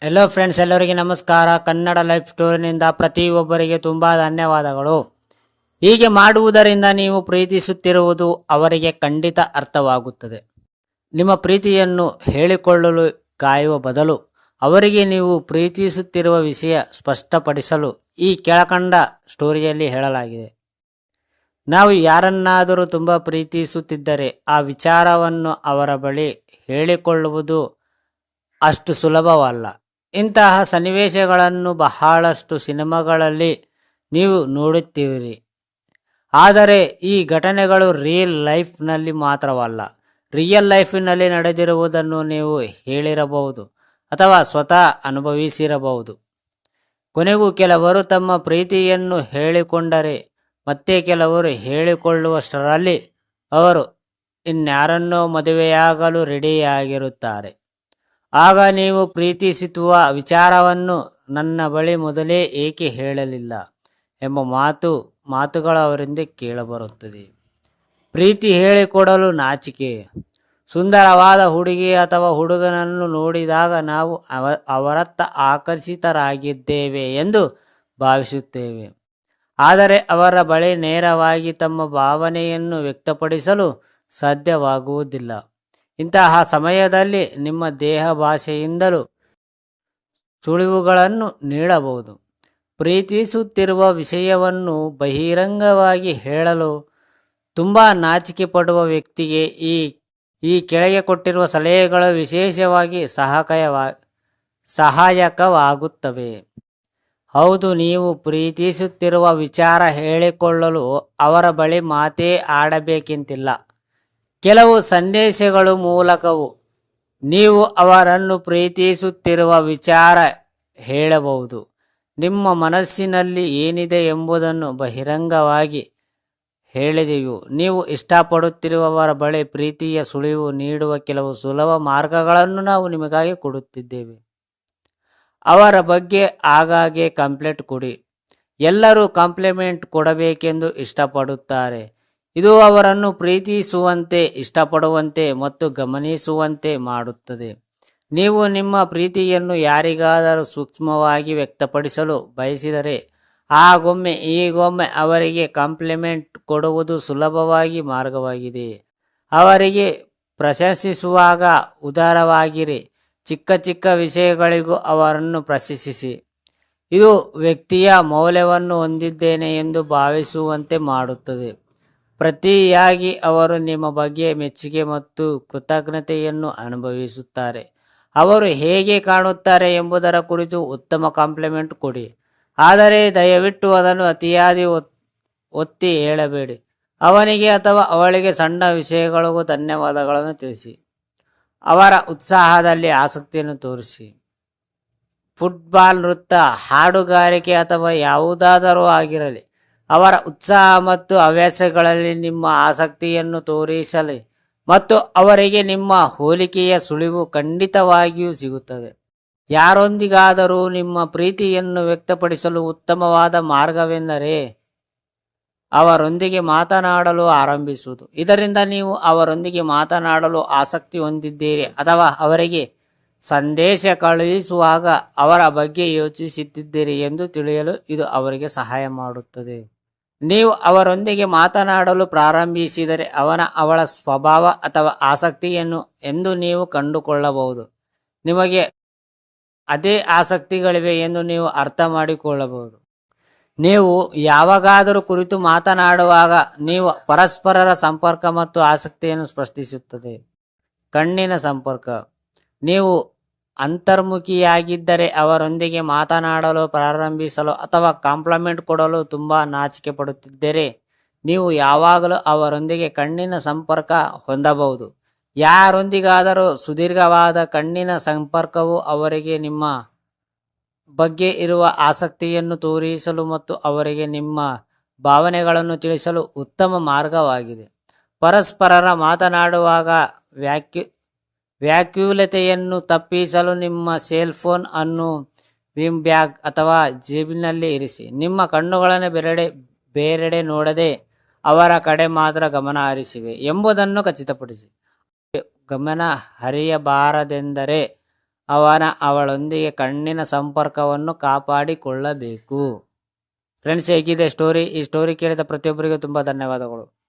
Hello friends, ಎಲ್ಲರಿಗೆ ನಮಸ್ಕಾರ. Kannada life ಸ್ಟೋರಿನಿಂದ ಪ್ರತಿಯೊಬ್ಬರಿಗೆ ತುಂಬ ಧನ್ಯವಾದಗಳು. ಹೀಗೆ ಮಾಡುವುದರಿಂದ ನೀವು ಪ್ರೀತಿಸುತ್ತಿರುವುದು ಅವರಿಗೆ ಖಂಡಿತ ಅರ್ಥವಾಗುತ್ತದೆ. ನಿಮ್ಮ ಪ್ರೀತಿಯನ್ನು ಹೇಳಿಕೊಳ್ಳಲು ಕಾಯುವ ಬದಲು ಅವರಿಗೆ ನೀವು ಪ್ರೀತಿಸುತ್ತಿರುವ ವಿಷಯ ಸ್ಪಷ್ಟಪಡಿಸಲು ಈ ಕೆಳಕಂಡ ಸ್ಟೋರಿಯಲ್ಲಿ ಹೇಳಲಾಗಿದೆ. ನಾವು ಯಾರನ್ನಾದರೂ ತುಂಬ ಪ್ರೀತಿಸುತ್ತಿದ್ದರೆ ಆ ವಿಚಾರವನ್ನು ಅವರ ಬಳಿ ಹೇಳಿಕೊಳ್ಳುವುದು ಅಷ್ಟು ಸುಲಭವಲ್ಲ. ಇಂತಹ ಸನ್ನಿವೇಶಗಳನ್ನು ಬಹಳಷ್ಟು ಸಿನಿಮಾಗಳಲ್ಲಿ ನೀವು ನೋಡುತ್ತೀರಿ. ಆದರೆ ಈ ಘಟನೆಗಳು ರಿಯಲ್ ಲೈಫ್ನಲ್ಲಿ ಮಾತ್ರವಲ್ಲ, ರಿಯಲ್ ಲೈಫಿನಲ್ಲಿ ನಡೆದಿರುವುದನ್ನು ನೀವು ಹೇಳಿರಬಹುದು ಅಥವಾ ಸ್ವತಃ ಅನುಭವಿಸಿರಬಹುದು. ಕೊನೆಗೂ ಕೆಲವರು ತಮ್ಮ ಪ್ರೀತಿಯನ್ನು ಹೇಳಿಕೊಂಡರೆ ಮತ್ತೆ ಕೆಲವರು ಹೇಳಿಕೊಳ್ಳುವಷ್ಟರಲ್ಲಿ ಅವರು ಇನ್ಯಾರನ್ನೋ ಮದುವೆಯಾಗಲು ರೆಡಿಯಾಗಿರುತ್ತಾರೆ. ಆಗ ನೀವು ಪ್ರೀತಿಸುವ ವಿಚಾರವನ್ನು ನನ್ನ ಬಳಿ ಮೊದಲೇ ಏಕೆ ಹೇಳಲಿಲ್ಲ ಎಂಬ ಮಾತುಗಳು ಅವರಿಂದ ಕೇಳಬರುತ್ತದೆ. ಪ್ರೀತಿ ಹೇಳಿಕೊಡಲು ನಾಚಿಕೆ. ಸುಂದರವಾದ ಹುಡುಗಿ ಅಥವಾ ಹುಡುಗನನ್ನು ನೋಡಿದಾಗ ನಾವು ಅವರತ್ತ ಆಕರ್ಷಿತರಾಗಿದ್ದೇವೆ ಎಂದು ಭಾವಿಸುತ್ತೇವೆ. ಆದರೆ ಅವರ ಬಳಿ ನೇರವಾಗಿ ತಮ್ಮ ಭಾವನೆಯನ್ನು ವ್ಯಕ್ತಪಡಿಸಲು ಸಾಧ್ಯವಾಗುವುದಿಲ್ಲ. ಇಂತಹ ಸಮಯದಲ್ಲಿ ನಿಮ್ಮ ದೇಹ ಭಾಷೆಯಿಂದಲೂ ಸುಳಿವುಗಳನ್ನು ನೀಡಬಹುದು. ಪ್ರೀತಿಸುತ್ತಿರುವ ವಿಷಯವನ್ನು ಬಹಿರಂಗವಾಗಿ ಹೇಳಲು ತುಂಬ ನಾಚಿಕೆ ಪಡುವ ವ್ಯಕ್ತಿಗೆ ಈ ಕೆಳಗೆ ಕೊಟ್ಟಿರುವ ಸಲಹೆಗಳು ವಿಶೇಷವಾಗಿ ಸಹಾಯಕವಾಗುತ್ತವೆ. ಹೌದು, ನೀವು ಪ್ರೀತಿಸುತ್ತಿರುವ ವಿಚಾರ ಹೇಳಿಕೊಳ್ಳಲು ಅವರ ಬಳಿ ಮಾತೇ ಆಡಬೇಕೆಂತಿಲ್ಲ. ಕೆಲವು ಸಂದೇಶಗಳ ಮೂಲಕವೂ ನೀವು ಅವರನ್ನು ಪ್ರೀತಿಸುತ್ತಿರುವ ವಿಚಾರ ಹೇಳಬಹುದು. ನಿಮ್ಮ ಮನಸ್ಸಿನಲ್ಲಿ ಏನಿದೆ ಎಂಬುದನ್ನು ಬಹಿರಂಗವಾಗಿ ಹೇಳಿದೆಯೂ ನೀವು ಇಷ್ಟಪಡುತ್ತಿರುವವರ ಬಳಿ ಪ್ರೀತಿಯ ಸುಳಿವು ನೀಡುವ ಕೆಲವು ಸುಲಭ ಮಾರ್ಗಗಳನ್ನು ನಾವು ನಿಮಗಾಗಿ ಕೊಡುತ್ತಿದ್ದೇವೆ. ಅವರ ಬಗ್ಗೆ ಆಗಾಗ್ಗೆ ಕಂಪ್ಲೇಂಟ್ ಕೊಡಿ. ಎಲ್ಲರೂ ಕಾಂಪ್ಲಿಮೆಂಟ್ ಕೊಡಬೇಕೆಂದು ಇಷ್ಟಪಡುತ್ತಾರೆ. ಇದು ಅವರನ್ನು ಪ್ರೀತಿಸುವಂತೆ, ಇಷ್ಟಪಡುವಂತೆ ಮತ್ತು ಗಮನಿಸುವಂತೆ ಮಾಡುತ್ತದೆ. ನೀವು ನಿಮ್ಮ ಪ್ರೀತಿಯನ್ನು ಯಾರಿಗಾದರೂ ಸೂಕ್ಷ್ಮವಾಗಿ ವ್ಯಕ್ತಪಡಿಸಲು ಬಯಸಿದರೆ ಆಗೊಮ್ಮೆ ಈಗೊಮ್ಮೆ ಅವರಿಗೆ ಕಾಂಪ್ಲಿಮೆಂಟ್ ಕೊಡುವುದು ಸುಲಭವಾಗಿ ಮಾರ್ಗವಾಗಿದೆ. ಅವರಿಗೆ ಪ್ರಶಂಸಿಸುವಾಗ ಉದಾರವಾಗಿರಿ. ಚಿಕ್ಕ ಚಿಕ್ಕ ವಿಷಯಗಳಿಗೂ ಅವರನ್ನು ಪ್ರಶಂಸಿಸಿ. ಇದು ವ್ಯಕ್ತಿಯ ಮೌಲ್ಯವನ್ನು ಹೊಂದಿದ್ದೇನೆ ಎಂದು ಭಾವಿಸುವಂತೆ ಮಾಡುತ್ತದೆ. ಪ್ರತಿಯಾಗಿ ಅವರು ನಿಮ್ಮ ಬಗ್ಗೆ ಮೆಚ್ಚುಗೆ ಮತ್ತು ಕೃತಜ್ಞತೆಯನ್ನು ಅನುಭವಿಸುತ್ತಾರೆ. ಅವರು ಹೇಗೆ ಕಾಣುತ್ತಾರೆ ಎಂಬುದರ ಕುರಿತು ಉತ್ತಮ ಕಾಂಪ್ಲಿಮೆಂಟ್ ಕೊಡಿ. ಆದರೆ ದಯವಿಟ್ಟು ಅದನ್ನು ಅತಿಯಾಗಿ ಒತ್ತಿ ಹೇಳಬೇಡಿ. ಅವನಿಗೆ ಅಥವಾ ಅವಳಿಗೆ ಸಣ್ಣ ವಿಷಯಗಳಿಗೂ ಧನ್ಯವಾದಗಳನ್ನು ತಿಳಿಸಿ. ಅವರ ಉತ್ಸಾಹದಲ್ಲಿ ಆಸಕ್ತಿಯನ್ನು ತೋರಿಸಿ. ಫುಟ್ಬಾಲ್, ನೃತ್ಯ, ಹಾಡುಗಾರಿಕೆ ಅಥವಾ ಯಾವುದಾದರೂ ಆಗಿರಲಿ, ಅವರ ಉತ್ಸಾಹ ಮತ್ತು ಹವ್ಯಾಸಗಳಲ್ಲಿ ನಿಮ್ಮ ಆಸಕ್ತಿಯನ್ನು ತೋರಿಸಲಿ ಮತ್ತು ಅವರಿಗೆ ನಿಮ್ಮ ಹೋಲಿಕೆಯ ಸುಳಿವು ಖಂಡಿತವಾಗಿಯೂ ಸಿಗುತ್ತದೆ. ಯಾರೊಂದಿಗಾದರೂ ನಿಮ್ಮ ಪ್ರೀತಿಯನ್ನು ವ್ಯಕ್ತಪಡಿಸಲು ಉತ್ತಮವಾದ ಮಾರ್ಗವೆಂದರೆ ಅವರೊಂದಿಗೆ ಮಾತನಾಡಲು ಆರಂಭಿಸುವುದು. ಇದರಿಂದ ನೀವು ಅವರೊಂದಿಗೆ ಮಾತನಾಡಲು ಆಸಕ್ತಿ ಹೊಂದಿದ್ದೀರಿ ಅಥವಾ ಅವರಿಗೆ ಸಂದೇಶ ಕಳುಹಿಸುವಾಗ ಅವರ ಬಗ್ಗೆ ಯೋಚಿಸುತ್ತಿದ್ದೀರಿ ಎಂದು ತಿಳಿಯಲು ಇದು ಅವರಿಗೆ ಸಹಾಯ ಮಾಡುತ್ತದೆ. ನೀವು ಅವರೊಂದಿಗೆ ಮಾತನಾಡಲು ಪ್ರಾರಂಭಿಸಿದರೆ ಅವಳ ಸ್ವಭಾವ ಅಥವಾ ಆಸಕ್ತಿಯನ್ನು ಎಂದು ನೀವು ಕಂಡುಕೊಳ್ಳಬಹುದು. ನಿಮಗೆ ಅದೇ ಆಸಕ್ತಿಗಳಿವೆ ಎಂದು ನೀವು ಅರ್ಥ ಮಾಡಿಕೊಳ್ಳಬಹುದು. ನೀವು ಯಾವಾಗಾದರೂ ಕುರಿತು ಮಾತನಾಡುವಾಗ ನೀವು ಪರಸ್ಪರರ ಸಂಪರ್ಕ ಮತ್ತು ಆಸಕ್ತಿಯನ್ನು ಸ್ಪಷ್ಟಿಸುತ್ತದೆ. ಕಣ್ಣಿನ ಸಂಪರ್ಕ. ನೀವು ಅಂತರ್ಮುಖಿಯಾಗಿದ್ದರೆ ಅವರೊಂದಿಗೆ ಮಾತನಾಡಲು ಪ್ರಾರಂಭಿಸಲು ಅಥವಾ ಕಾಂಪ್ಲಿಮೆಂಟ್ ಕೊಡಲು ತುಂಬ ನಾಚಿಕೆ ಪಡುತ್ತಿದ್ದರೆ ನೀವು ಯಾವಾಗಲೂ ಅವರೊಂದಿಗೆ ಕಣ್ಣಿನ ಸಂಪರ್ಕ ಹೊಂದಬಹುದು. ಯಾರೊಂದಿಗಾದರೂ ಸುದೀರ್ಘವಾದ ಕಣ್ಣಿನ ಸಂಪರ್ಕವು ಅವರಿಗೆ ನಿಮ್ಮ ಬಗ್ಗೆ ಇರುವ ಆಸಕ್ತಿಯನ್ನು ತೋರಿಸಲು ಮತ್ತು ಅವರಿಗೆ ನಿಮ್ಮ ಭಾವನೆಗಳನ್ನು ತಿಳಿಸಲು ಉತ್ತಮ ಮಾರ್ಗವಾಗಿದೆ. ಪರಸ್ಪರರ ಮಾತನಾಡುವಾಗ ವ್ಯಾಕುಲತೆಯನ್ನು ತಪ್ಪಿಸಲು ನಿಮ್ಮ ಸೆಲ್ ಫೋನ್ ಅನ್ನು ವಿಮ್ ಬ್ಯಾಗ್ ಅಥವಾ ಜೇಬಿನಲ್ಲಿ ಇರಿಸಿ. ನಿಮ್ಮ ಕಣ್ಣುಗಳನ್ನು ಬೇರೆಡೆ ನೋಡದೆ ಅವರ ಕಡೆ ಮಾತ್ರ ಗಮನ ಹರಿಸಿವೆ ಎಂಬುದನ್ನು ಖಚಿತಪಡಿಸಿ. ಗಮನ ಹರಿಯಬಾರದೆಂದರೆ ಅವಳೊಂದಿಗೆ ಕಣ್ಣಿನ ಸಂಪರ್ಕವನ್ನು ಕಾಪಾಡಿಕೊಳ್ಳಬೇಕು. ಫ್ರೆಂಡ್ಸ್, ಹೇಗಿದೆ ಸ್ಟೋರಿ? ಈ ಸ್ಟೋರಿ ಕೇಳಿದ ಪ್ರತಿಯೊಬ್ಬರಿಗೂ ತುಂಬ ಧನ್ಯವಾದಗಳು.